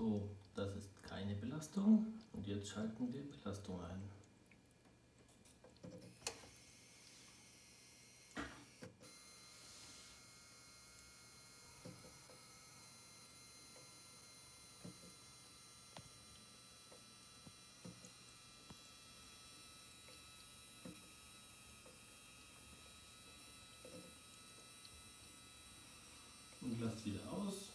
So, das ist keine Belastung und jetzt schalten wir Belastung ein. Und lasst wieder aus.